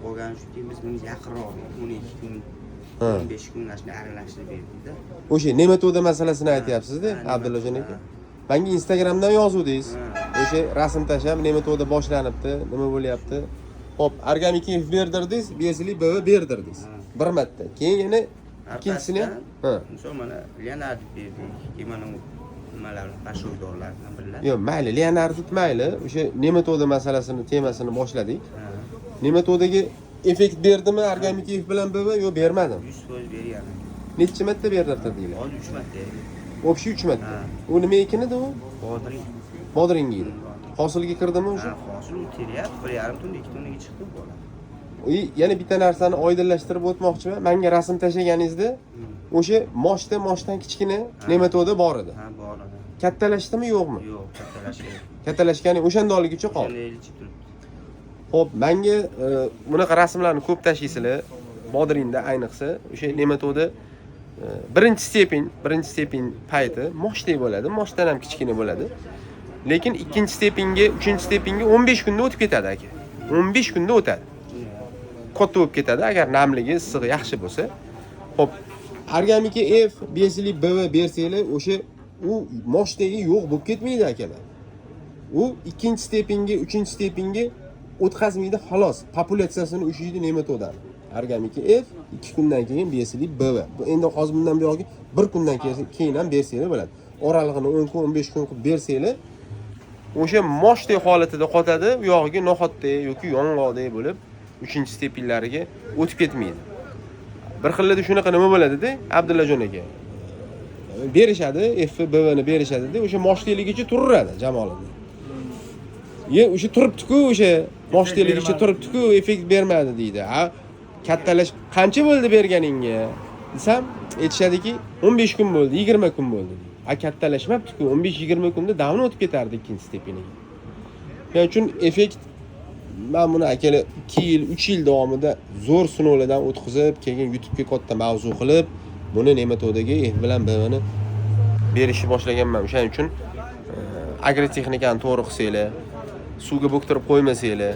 qolgani shuki biz bunga yaqinroq 12 kun, 15 kun shunday aralashtirib berdik-da. O'sha nematoda masalasini aytyapsiz-da, Abdullajon aka. Menga Instagramdan yozuvdingiz. O'sha rasm tashlab nematoda boshlanibdi, nima bo'lyapti? Xo'p, organikni berdirdingiz, besili BV berdirdingiz. Bir marta. Keyin yana ikkinchisini ham, misol mana Leonard berdik. Keyin mana nimalar, pashogdorlar bilan birga. Yo'q, mayli, Leonard mayli. O'sha nematoda masalasini, temasini boshladik. Nematodaga effekt berdimi organik bilan BV yo bermadim? 100% bergan. Necha marta berdirdinglar? Hozir 3 marta. O'pshi 3 marta. U nima ekinida u? Bodring. Bodring edi. Hosilga kirdimi o'sha? Ha, hosil u teryapti. 1,5 tonna, 2 tonnaga chiqdi bola. Yana bitta narsani oydinlashtirib o'tmoqchiman. Menga rasm tashlaganingizda o'sha moshdan kichkina nematoda bor edi. Ha, bor edi. Kattalashdimi yo'qmi? Yo'q, kattalashgan. Kattalashgani o'shandaligicha qoldi. Xo'p, menga bunaqa rasmlarni ko'p tashlaysizlar. Bodringda ayniqsa o'sha nematoda birinchi stepen payti moshdek bo'ladi. Moshdan ham kichkina bo'ladi. Lekin ikkinchi stepenga, uchinchi stepenga 15 kunda o'tib ketadi aka. 15 kunda o'tadi. Katta bo'lib ketadi agar namligi, issig'i yaxshi bo'lsa. Xo'p, organik F, besili BV bersanglar, o'sha u moshdagi yo'q bo'lib ketmaydi akalar. U ikkinchi stepenga, uchinchi stepenga o'tkazmaydi xolos. Populyatsiyasini ushlaydi nematodan. Organik F 2 kundan keyin besili BV. Bu endi hozir bundan buyog'i 1 kundan keyin ham bersanglar bo'ladi. Oralig'ini 10 kun, 15 kun qilib bersanglar, o'sha moshdek holatida qotadi, u yog'iga no'xatdek yoki yong'oqdek bo'lib 3-stepenlariga o'tib ketmaydi. Bir xillarda shunaqa nima bo'ladi-da, Abdullajon aka. Berishadi, F, BV ni berishadi-da, o'sha moshdeligicha turaveradi jamolida. O'sha turibdi-ku, o'sha moshdeligicha turibdi-ku, effekt bermadi deydi. Ha, kattalash qancha bo'ldi berganingga? Desam, aytishadiki, 15 kun bo'ldi, 20 kun bo'ldi. Ha, kattalashmabdi-ku, 15-20 kunda davno o'tib ketardi ikkinchi stepeniga. Shuning uchun effekt men buni akalar 2 yil, 3 yil davomida zo'r sinovlardan o'tkazib, keyin YouTube'ga katta mavzu qilib, buni nematodaga F bilan BV ni berishni boshlaganman. O'shaning uchun agrotexnikani to'g'ri qilsanglar, suvga bo'ktirib qo'ymasanglar,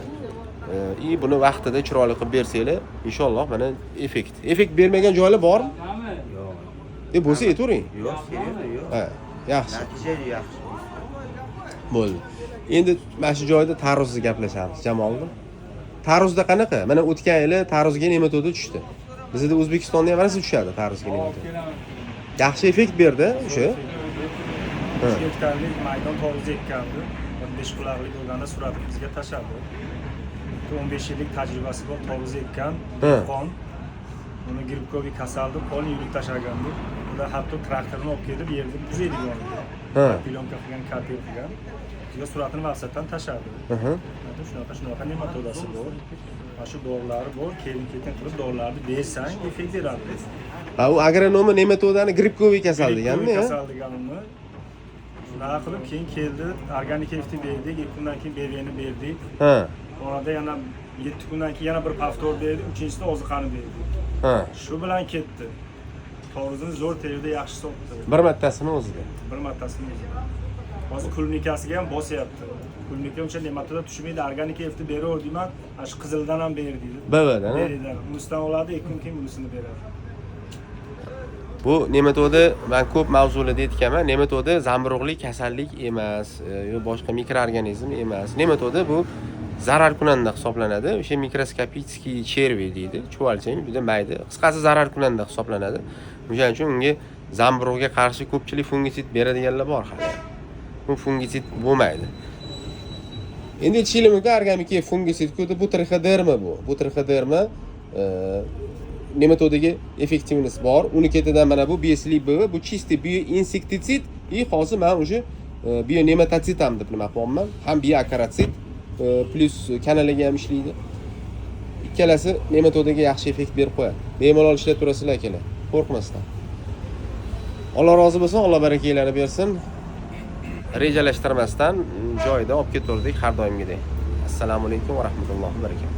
buni vaqtida chiroyli qilib bersanglar, inshaalloh mana effekt bermagan joylar bormi? Yo'q. Bo'lsa aytavering. Yo'q, yo'q. Ha, yaxshi. Natija yaxshi. Bo'ldi. Endi mana shu joyda tarvuzni gaplashamiz, Jamolda. Tarvuzda qanaqa? Mana o'tgan yili tarvuzga nematoda tushdi. Bizda O'zbekistonda ham narsa tushadi tarvuzga nematoda. Yaxshi effekt berdi o'sha. Gektarlik maydon tarvuz ekkandi. 15 quloqlik bo'lganda suratini bizga tashladi. 15 yillik tajribasi bor tarvuz ekkan. Qon uni gribkoviy kasaldi, qon yulib tashlagandi. Unda hatto traktorni olib kelib yerda buzaydigan. Plyonka qilgan, kartel qilgan. Bizga suratini maqsaddan tashladi. Shunaqa nematodasi bor. Mana shu dorilar bor, keyin-keyin qilib dorilarni bersang effekt beradi. Ha, u agronomi nematodani gribkoviy kasal deganda, kasal deganini. Shunaqa qilib keyin keldi, organik effekt berdik, 2 kundan keyin BVni berdik. Ha. Orada yana 7 kundan keyin yana bir pavtor berdik, uchinchisida oziqani berdik. Ha. Shu bilan ketdi. Tovuzni zo'r terida yaxshi sotdi. Bir martasini o'zida. Bir martasini o'zida. Hozir kulnikasiga ham bosyapti. Kulnika uncha nematoda tushmaydi, organik effekt beraverdiman, shu qizildan ham ber deydi. BVdan. Unisidan oladi, 2 kun keyin bunisini beradi. Bu nematoda men ko'p mavzularda aytganman. Nematoda zamburug'lik kasallik emas, yo boshqa mikroorganizm emas. Nematoda bu zarar kunanda hisoblanadi. O'sha mikroskopический черви deydi. Chuvalchang, juda mayda. Qisqasi zarar kunanda hisoblanadi. O'shaning uchun unga zamburug'ga qarshi ko'pchilik fungitsid beradiganlar bor hali. Bu fungitsid bo'lmaydi. Endi aytishim mumkin, organik fungitsid-ku bu trichoderma bu. Bu trichoderma nematodaga effektivness bor. Uni ketidan mana bu besili BV, bu чистый bioinsektisid, hozir men o'sha bionematotsid ham deb nima qilyapman. Ham bioakaratsid plus kanaliga ham ishlaydi. Ikkalasi nematodaga yaxshi effekt berib qo'yadi. Bemalol ishlab turasizlar akalar, qo'rqmasdan. Alloh rozi bo'lsin, Alloh barakalarini bersin. Rejalashtirmasdan joyida olib ketaverdik har doimgidek. Assalomu alaykum va rahmatullohi va barakatuh.